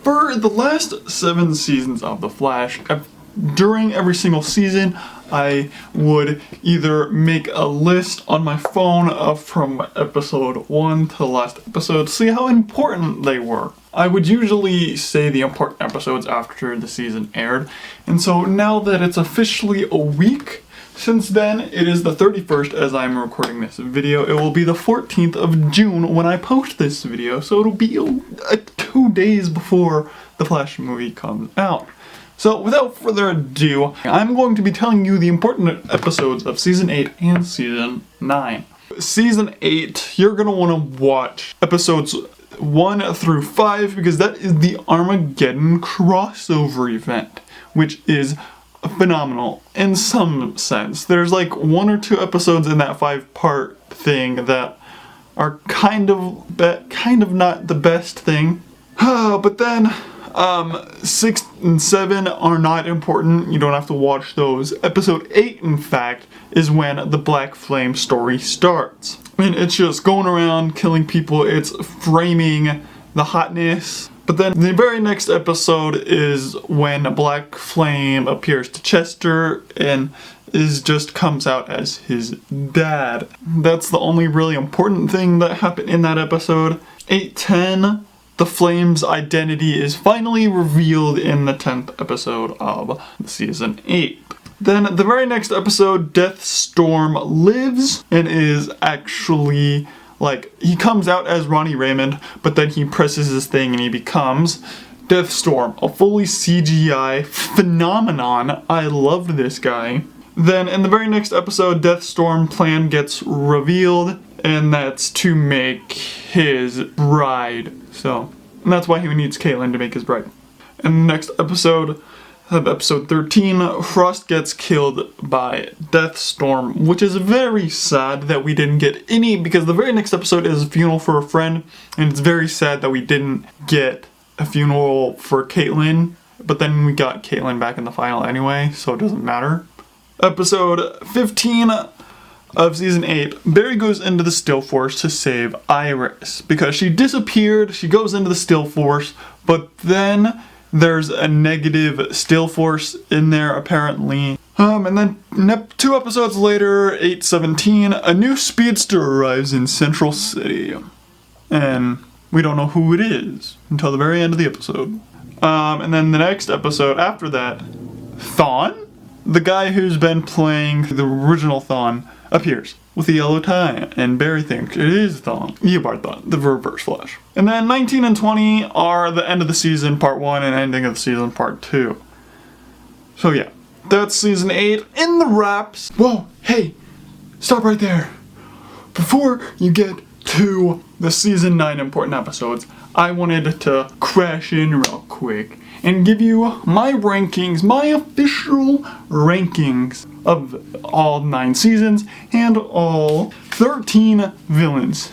For the last 7 seasons of The Flash, during every single season, I would either make a list on my phone from episode 1 to the last episode to see how important they were. I would usually say the important episodes after the season aired, and so now that it's officially a week since then, it is the 31st as I'm recording this video. It will be the 14th of June when I post this video, so it'll be 2 days before the Flash movie comes out. So without further ado, I'm going to be telling you the important episodes of Season 8 and Season 9. Season 8, you're going to want to watch episodes 1 through 5 because that is the Armageddon crossover event, which is phenomenal in some sense. There's like 1 or 2 episodes in that 5-part thing that are kind of not the best thing. But then 6 and 7 are not important. You don't have to watch those. Episode 8, in fact, is when the Black Flame story starts. I mean, it's just going around killing people. It's framing the hotness. But then the very next episode is when Black Flame appears to Chester and just comes out as his dad. That's the only really important thing that happened in that episode. 8-10. The Flame's identity is finally revealed in the 10th episode of Season 8. Then the very next episode, Deathstorm lives and is actually, he comes out as Ronnie Raymond, but then he presses his thing and he becomes Deathstorm, a fully CGI phenomenon. I loved this guy. Then in the very next episode, Deathstorm plan gets revealed, and that's to make his bride. And that's why he needs Caitlin to make his bride. In the next episode, episode 13, Frost gets killed by Deathstorm, which is very sad that we didn't get any, because the very next episode is a funeral for a friend, and it's very sad that we didn't get a funeral for Caitlin, but then we got Caitlin back in the final anyway, so it doesn't matter. Episode 15 of Season 8, Barry goes into the Still Force to save Iris because she disappeared. She goes into the Still Force, but then there's a negative Still Force in there apparently. And then 2 episodes later, 8-17, a new speedster arrives in Central City, and we don't know who it is until the very end of the episode. And then the next episode after that, Thawne, the guy who's been playing the original Thawne, appears with a yellow tie, and Barry thinks it is Thawne, Eobard Thawne, the Reverse Flash. And then 19 and 20 are the end of the season, part 1, and ending of the season, part 2. So yeah, that's Season 8 in the wraps. Whoa, hey, stop right there. Before you get to the Season 9 important episodes, I wanted to crash in real quick and give you my rankings, my official rankings of all 9 seasons and all 13 villains.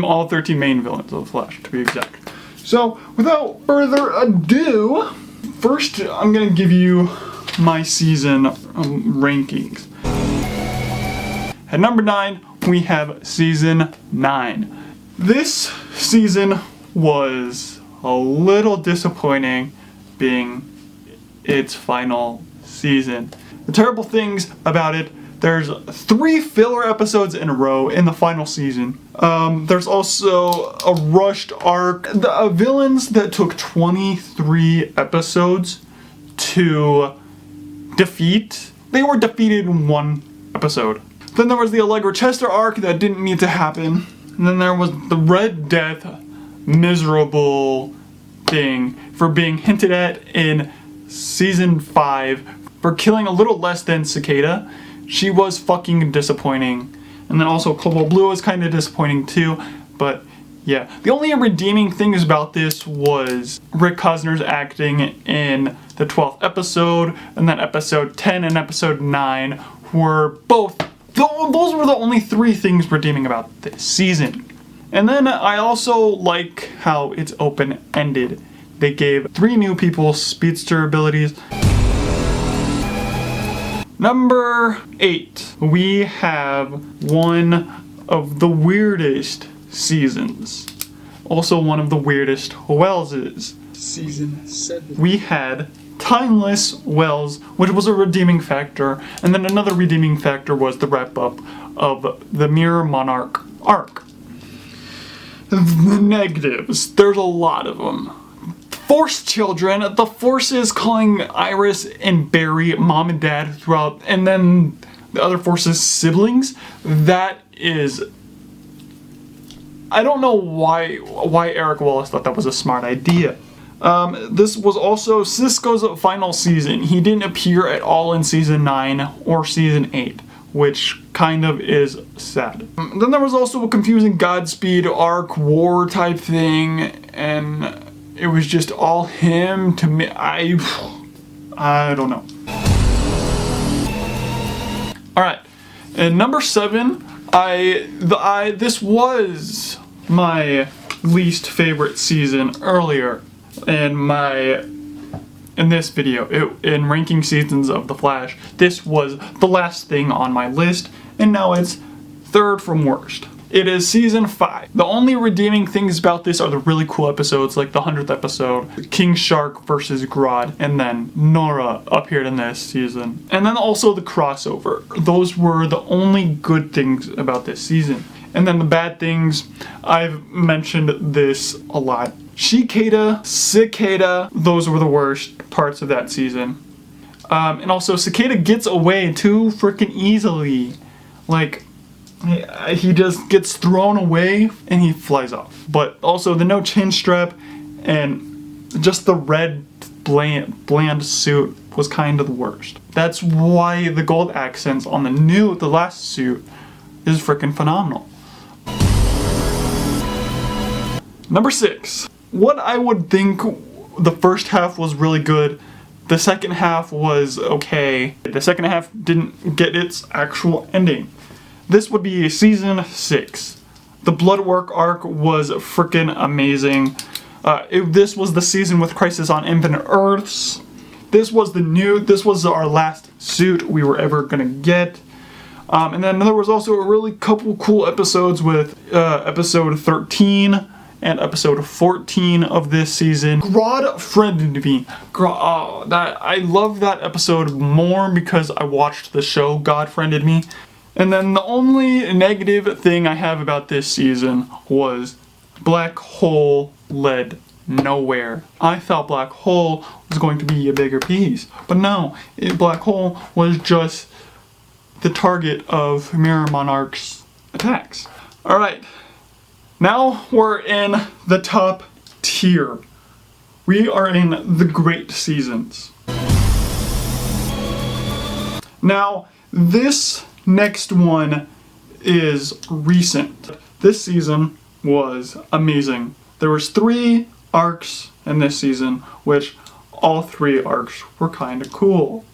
All 13 main villains of The Flash, to be exact. So, without further ado, first I'm gonna give you my season rankings. At number 9, we have Season 9. This season was a little disappointing, being its final season. The terrible things about it, there's 3 filler episodes in a row in the final season. There's also a rushed arc. The villains that took 23 episodes to defeat, they were defeated in 1 episode. Then there was the Allegra Chester arc that didn't need to happen. And then there was the Red Death miserable thing for being hinted at in Season 5 for killing a little less than Cicada. She was fucking disappointing. And then also Cobalt Blue was kind of disappointing too, but yeah. The only redeeming things about this was Rick Cosner's acting in the 12th episode, and then episode 10 and episode 9 were both, those were the only 3 things redeeming about this season. And then I also like how it's open-ended. They gave 3 new people speedster abilities. Number 8, we have one of the weirdest seasons. Also one of the weirdest Welleses. Season 7. We had Timeless Wells, which was a redeeming factor, and then another redeeming factor was the wrap-up of the Mirror Monarch arc. The negatives, there's a lot of them. Force children, the Forces calling Iris and Barry mom and dad throughout, and then the other Forces siblings, that is... I don't know why Eric Wallace thought that was a smart idea. This was also Cisco's final season. He didn't appear at all in season 9 or season 8, which kind of is sad. Then there was also a confusing Godspeed arc war type thing, and it was just all him to me. I don't know. All right, and number 7, this was my least favorite season earlier in this video, in ranking seasons of The Flash. This was the last thing on my list, and now it's third from worst. It is season 5. The only redeeming things about this are the really cool episodes, like the 100th episode, King Shark versus Grodd, and then Nora appeared in this season. And then also the crossover. Those were the only good things about this season. And then the bad things, I've mentioned this a lot. Cicada, those were the worst parts of that season. And also Cicada gets away too freaking easily. Like, he just gets thrown away and he flies off. But also the no chin strap and just the red bland suit was kind of the worst. That's why the gold accents on the last suit is freaking phenomenal. Number 6. What I would think the first half was really good. The second half was okay. The second half didn't get its actual ending. This would be season 6. The Bloodwork arc was freaking amazing. This was the season with Crisis on Infinite Earths. This was our last suit we were ever gonna get. And then there was also a really couple cool episodes with episode 13 and episode 14 of this season. Grodd friended me. I love that episode more because I watched the show God Friended Me. And then the only negative thing I have about this season was Black Hole led nowhere. I thought Black Hole was going to be a bigger piece, but no, Black Hole was just the target of Mirror Monarch's attacks. Alright, now we're in the top tier. We are in the great seasons. Now, this next one is recent. This season was amazing. There was 3 arcs in this season, which all 3 arcs were kind of cool,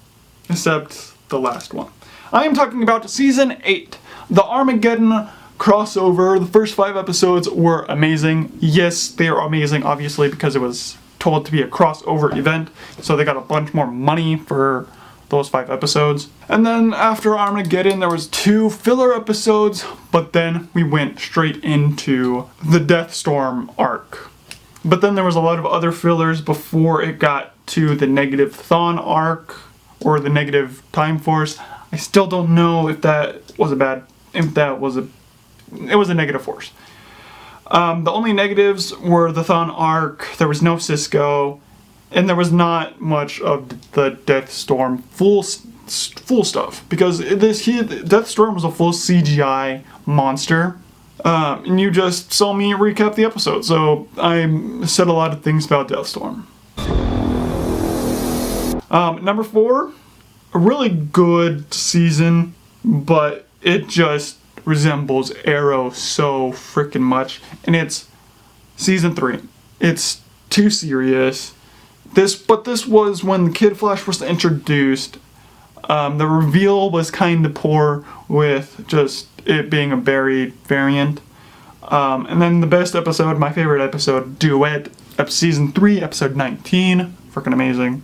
except the last one. I am talking about season 8, the Armageddon crossover. The first 5 episodes were amazing. Yes, they are amazing, obviously, because it was told to be a crossover event, so they got a bunch more money for those 5 episodes. And then after Armageddon, there was 2 filler episodes, but then we went straight into the Deathstorm arc. But then there was a lot of other fillers before it got to the negative Thawne arc, or the negative Time Force. I still don't know if that was it was a negative force. The only negatives were the Thawne arc, there was no Cisco, and there was not much of the Deathstorm full stuff, because Deathstorm was a full CGI monster, and you just saw me recap the episode, so I said a lot of things about Deathstorm. Number 4, a really good season, but it just resembles Arrow so freaking much, and it's season 3. It's too serious. This was when Kid Flash was introduced. The reveal was kind of poor with just it being a Barry variant. And then the best episode, my favorite episode, Duet, season 3, episode 19. Freaking amazing.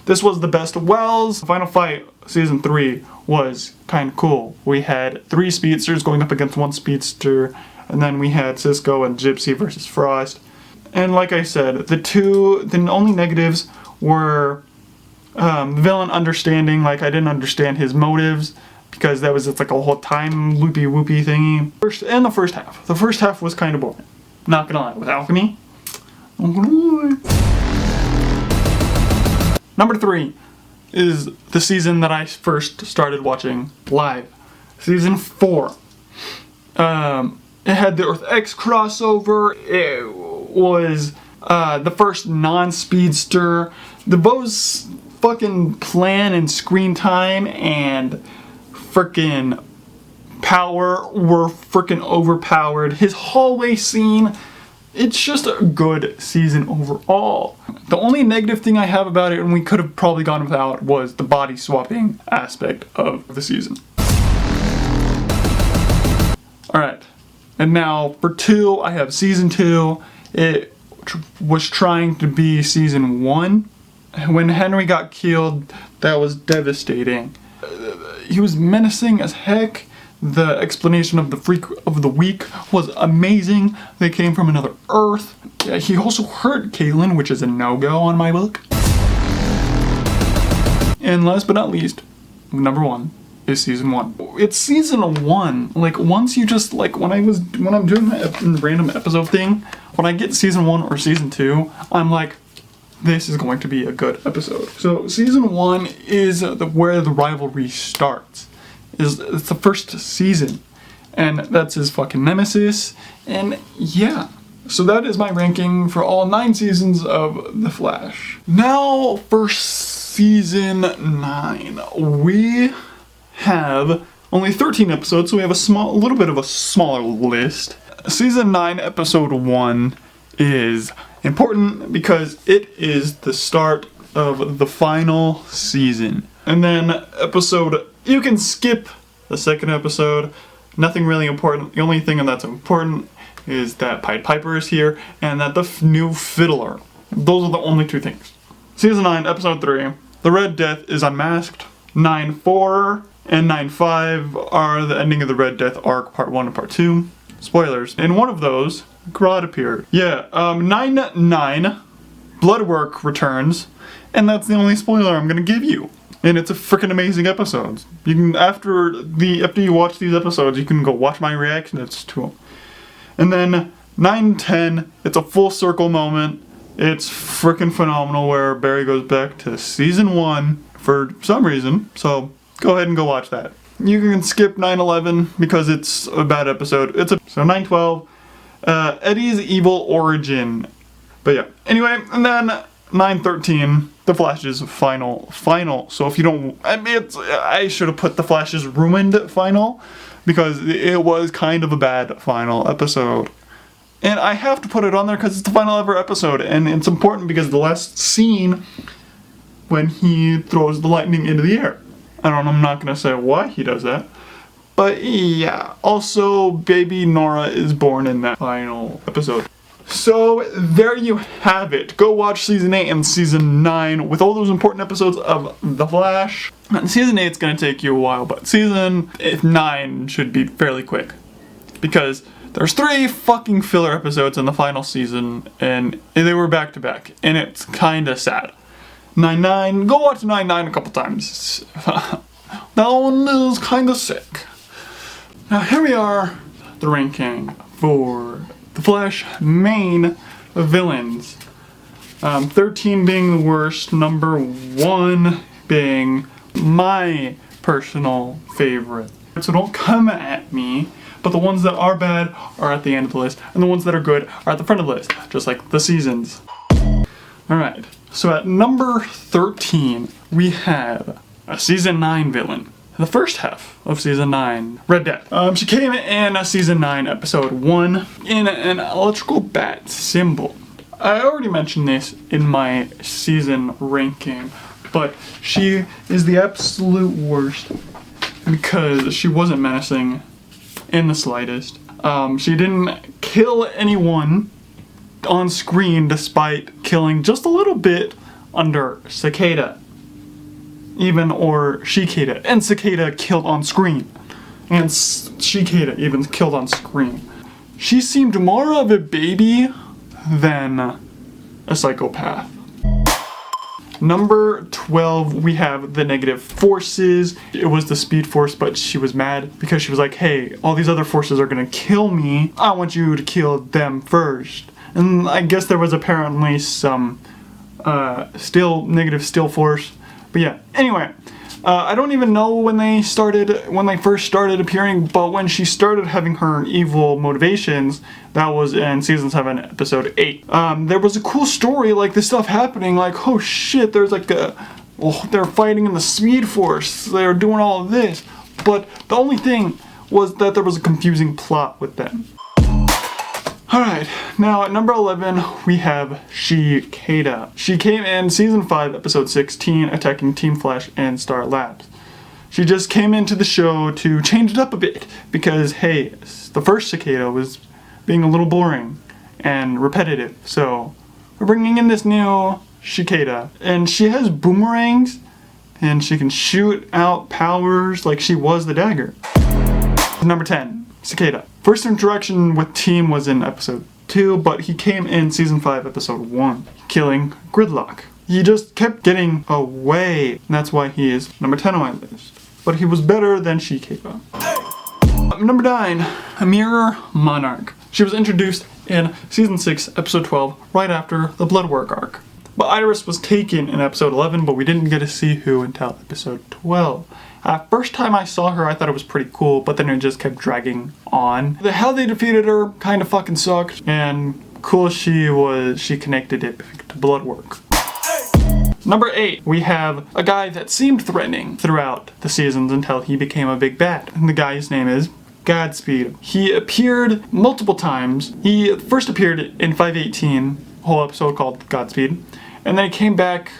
This was the best of Wells. Final Fight, season 3, was kind of cool. We had 3 speedsters going up against 1 speedster, and then we had Cisco and Gypsy versus Frost. And like I said, the only negatives were the villain understanding. Like, I didn't understand his motives because that was just like a whole time loopy-whoopy thingy. The first half. The first half was kind of boring. Not gonna lie, with alchemy. Not gonna lie. Number 3 is the season that I first started watching live. Season 4. It had the Earth X crossover. It was the first non-speedster. The Bo's fucking plan and screen time and frickin' power were frickin' overpowered. His hallway scene, it's just a good season overall. The only negative thing I have about it, and we could have probably gone without, was the body swapping aspect of the season. Alright, and now for 2, I have season 2. It was trying to be season 1. When Henry got killed, that was devastating. He was menacing as heck. The explanation of the freak of the week was amazing. They came from another Earth. He also hurt Caitlin, which is a no-go on my book. And last but not least, number 1 is season 1. It's season 1. Like, once you just, like, when I'm doing my random episode thing, when I get season 1 or season 2, I'm like, this is going to be a good episode. So season 1 is where the rivalry starts. It's the first season, and that's his fucking nemesis, and yeah. So that is my ranking for all 9 seasons of The Flash. Now for season 9, we have only 13 episodes, so we have a little bit of a smaller list. Season 9, episode 1 is important because it is the start of the final season. And then you can skip the second episode. Nothing really important. The only thing that's important is that Pied Piper is here and that the new fiddler. Those are the only 2 things. Season 9, episode 3. The Red Death is unmasked. 9-4 and 9-5 are the ending of the Red Death arc, part 1 and part 2. Spoilers. In one of those, Grodd appeared. Yeah, 9-9, Bloodwork returns, and that's the only spoiler I'm gonna give you. And it's a freaking amazing episode. You can, after you watch these episodes, you can go watch my reactions to them. And then 9-10, it's a full circle moment. It's freaking phenomenal where Barry goes back to season 1 for some reason. So go ahead and go watch that. You can skip 9-11 because it's a bad episode. So 9-12, Eddie's evil origin. But yeah. Anyway, and then 9-13, The Flash's final. So if you don't, I should have put The Flash's ruined final because it was kind of a bad final episode. And I have to put it on there because it's the final ever episode, and it's important because the last scene when he throws the lightning into the air. I'm not gonna say why he does that, but yeah. Also, baby Nora is born in that final episode. So there you have it. Go watch season 8 and season 9 with all those important episodes of The Flash. And season 8's gonna take you a while, but season 9 should be fairly quick because there's 3 fucking filler episodes in the final season, and they were back to back, and it's kinda sad. 9-9, go watch 9-9 a couple times. That one is kinda sick. Now here we are, the ranking for The Flash main villains. 13 being the worst, number 1 being my personal favorite. So don't come at me, but the ones that are bad are at the end of the list, and the ones that are good are at the front of the list, just like the seasons. Alright, so at number 13, we have a season 9 villain. The first half of season 9, Red Death. She came in season 9, episode 1, in an electrical bat symbol. I already mentioned this in my season ranking, but she is the absolute worst because she wasn't menacing in the slightest. She didn't kill anyone on screen despite killing just a little bit under Cicada. Or She-Cada. And Cicada killed on screen. And She-Cada even killed on screen. She seemed more of a baby than a psychopath. Number 12, we have the negative forces. It was the Speed Force, but she was mad because she was like, hey, all these other forces are gonna kill me. I want you to kill them first. And I guess there was apparently some negative still force. But yeah, anyway. I don't even know when they first started appearing, but when she started having her evil motivations, that was in season 7, episode 8. There was a cool story, like this stuff happening, like, oh shit, there's like they're fighting in the Speed Force, they're doing all of this, but the only thing was that there was a confusing plot with them. Alright, now at number 11, we have Cicada. She came in season 5, episode 16, attacking Team Flash and Star Labs. She just came into the show to change it up a bit, because hey, the first Cicada was being a little boring and repetitive, so we're bringing in this new Cicada. And she has boomerangs, and she can shoot out powers like she was the dagger. Number 10, Cicada. First interaction with Team was in episode 2, but he came in season 5, episode 1, killing Gridlock. He just kept getting away, and that's why he is number 10 on my list. But he was better than Cicada. Number 9, a Mirror Monarch. She was introduced in season 6, episode 12, right after the Bloodwork arc. But Iris was taken in episode 11, but we didn't get to see who until episode 12. First time I saw her, I thought it was pretty cool, but then it just kept dragging on. How they defeated her kind of fucking sucked, and cool she was, she connected it to Bloodwork. Number 8, we have a guy that seemed threatening throughout the seasons until he became a big bad. And the guy's name is Godspeed. He appeared multiple times. He first appeared in 518, a whole episode called Godspeed, and then he came back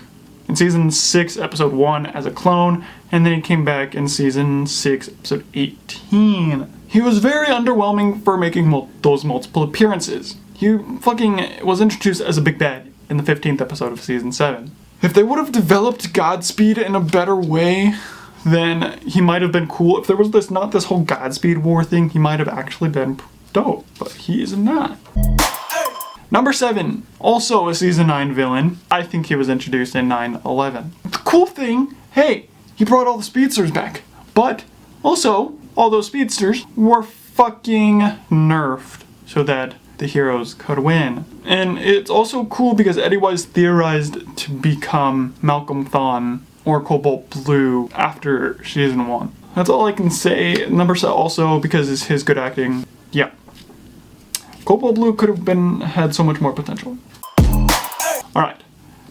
in season 6, episode 1 as a clone, and then he came back in season 6, episode 18. He was very underwhelming for making those multiple appearances. He fucking was introduced as a big bad in the 15th episode of season 7. If they would have developed Godspeed in a better way, then he might have been cool. If there was not this whole Godspeed war thing, he might have actually been dope, but he is not. Number 7, also a season 9 villain. I think he was introduced in 9/11. The cool thing, hey, he brought all the speedsters back. But also, all those speedsters were fucking nerfed so that the heroes could win. And it's also cool because Eddie was theorized to become Malcolm Thawne or Cobalt Blue after season 1. That's all I can say. Number 7 also because it's his good acting. Yeah. Cobalt Blue could have had so much more potential. Alright,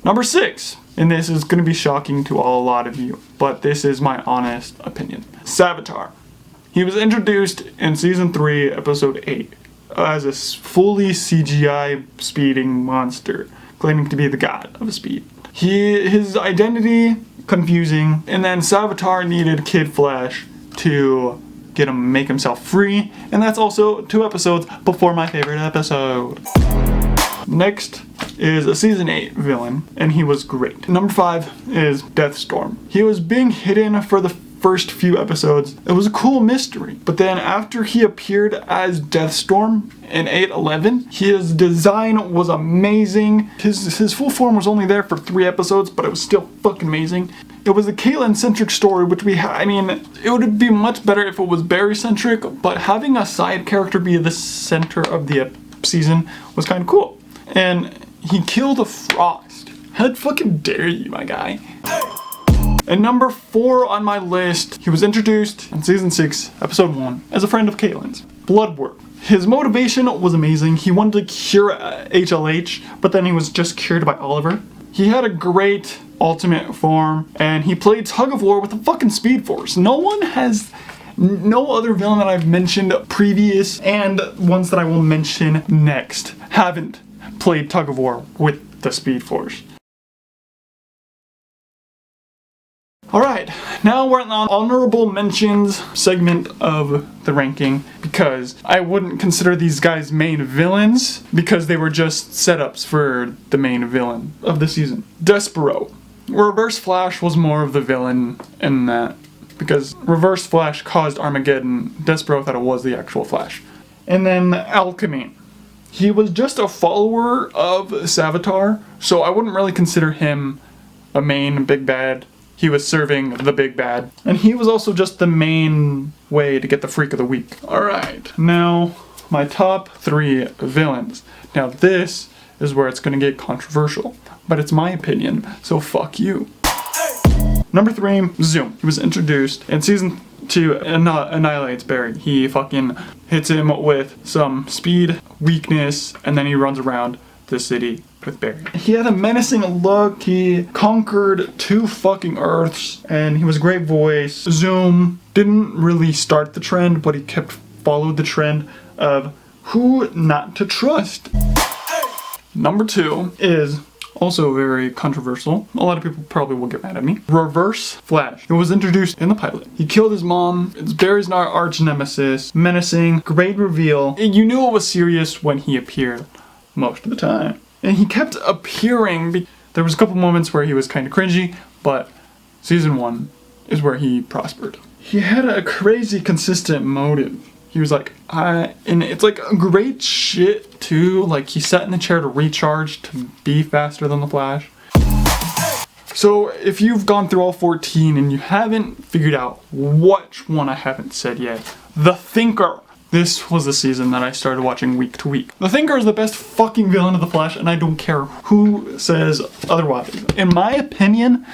number 6, and this is going to be shocking to a lot of you, but this is my honest opinion. Savitar. He was introduced in season 3, episode 8, as a fully CGI speeding monster, claiming to be the god of speed. His identity, confusing, and then Savitar needed Kid Flash to make himself free, and that's also 2 episodes before my favorite episode. Next is a season 8 villain, and he was great. Number 5 is Deathstorm. He was being hidden for the first few episodes. It was a cool mystery, but then after he appeared as Deathstorm in 8/11, his design was amazing. His full form was only there for 3 episodes, but it was still fucking amazing. It was a Caitlyn-centric story, which it would be much better if it was Barry-centric, but having a side character be the center of the season was kind of cool. And he killed a Frost. How fucking dare you, my guy? And number 4 on my list, he was introduced in season 6, episode 1, as a friend of Caitlyn's. Bloodwork. His motivation was amazing. He wanted to cure HLH, but then he was just cured by Oliver. He had a great ultimate form, and he played tug of war with the fucking Speed Force. No other villain that I've mentioned previous and ones that I will mention next haven't played tug of war with the Speed Force. Alright, now we're in the honorable mentions segment of the ranking, because I wouldn't consider these guys main villains because they were just setups for the main villain of the season. Despero. Reverse Flash was more of the villain in that, because Reverse Flash caused Armageddon. Despero thought it was the actual Flash. And then Alchemy. He was just a follower of Savitar, so I wouldn't really consider him a main big bad. He was serving the big bad. And he was also just the main way to get the Freak of the Week. Alright, now my top 3 villains. Now this is where it's gonna get controversial, but it's my opinion, so fuck you. Number 3, Zoom. He was introduced in season 2, annihilates Barry. He fucking hits him with some speed, weakness, and then he runs around the city with Barry. He had a menacing look, he conquered 2 fucking Earths, and he was a great voice. Zoom didn't really start the trend, but he followed the trend of who not to trust. Number 2 is also very controversial. A lot of people probably will get mad at me. Reverse Flash. It was introduced in the pilot. He killed his mom. It's Barry's arch nemesis. Menacing. Great reveal. And you knew it was serious when he appeared most of the time. And he kept appearing. There was a couple moments where he was kind of cringy, but season 1 is where he prospered. He had a crazy consistent motive. He was like, and it's like a great shit too. Like he sat in the chair to recharge to be faster than the Flash. So if you've gone through all 14 and you haven't figured out which one I haven't said yet, The Thinker. This was the season that I started watching week to week. The Thinker is the best fucking villain of the Flash, and I don't care who says otherwise. In my opinion,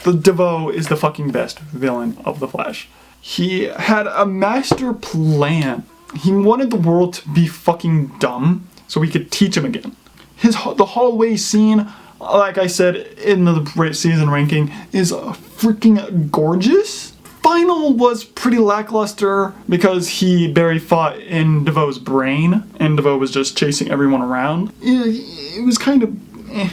the DeVoe is the fucking best villain of the Flash. He had a master plan. He wanted the world to be fucking dumb so he could teach him again. The hallway scene, like I said in the season ranking, is freaking gorgeous. Final was pretty lackluster because Barry fought in DeVoe's brain and DeVoe was just chasing everyone around. It was kind of eh.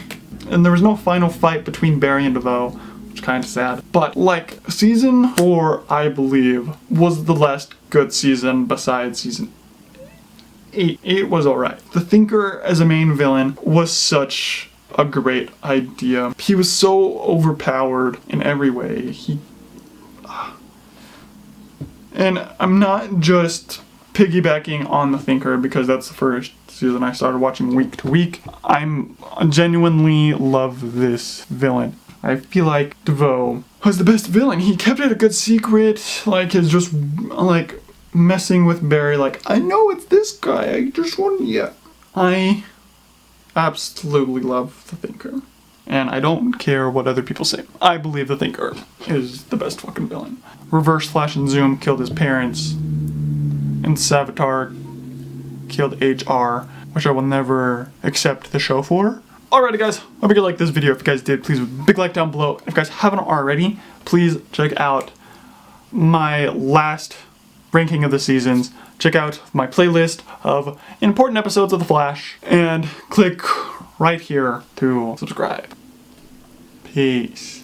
And there was no final fight between Barry and DeVoe. Kind of sad, but like season 4 I believe was the last good season besides season 8. 8 was alright. The Thinker as a main villain was such a great idea. He was so overpowered in every way. And I'm not just piggybacking on The Thinker because that's the first season I started watching week to week. I genuinely love this villain. I feel like DeVoe was the best villain. He kept it a good secret, like his just like messing with Barry, like, I know it's this guy, I just want, yeah. I absolutely love The Thinker. And I don't care what other people say. I believe The Thinker is the best fucking villain. Reverse Flash and Zoom killed his parents. And Savitar killed HR, which I will never accept the show for. Alrighty guys, hope you like this video. If you guys did, please leave a big like down below. If you guys haven't already, please check out my last ranking of the seasons. Check out my playlist of important episodes of The Flash. And click right here to subscribe. Peace.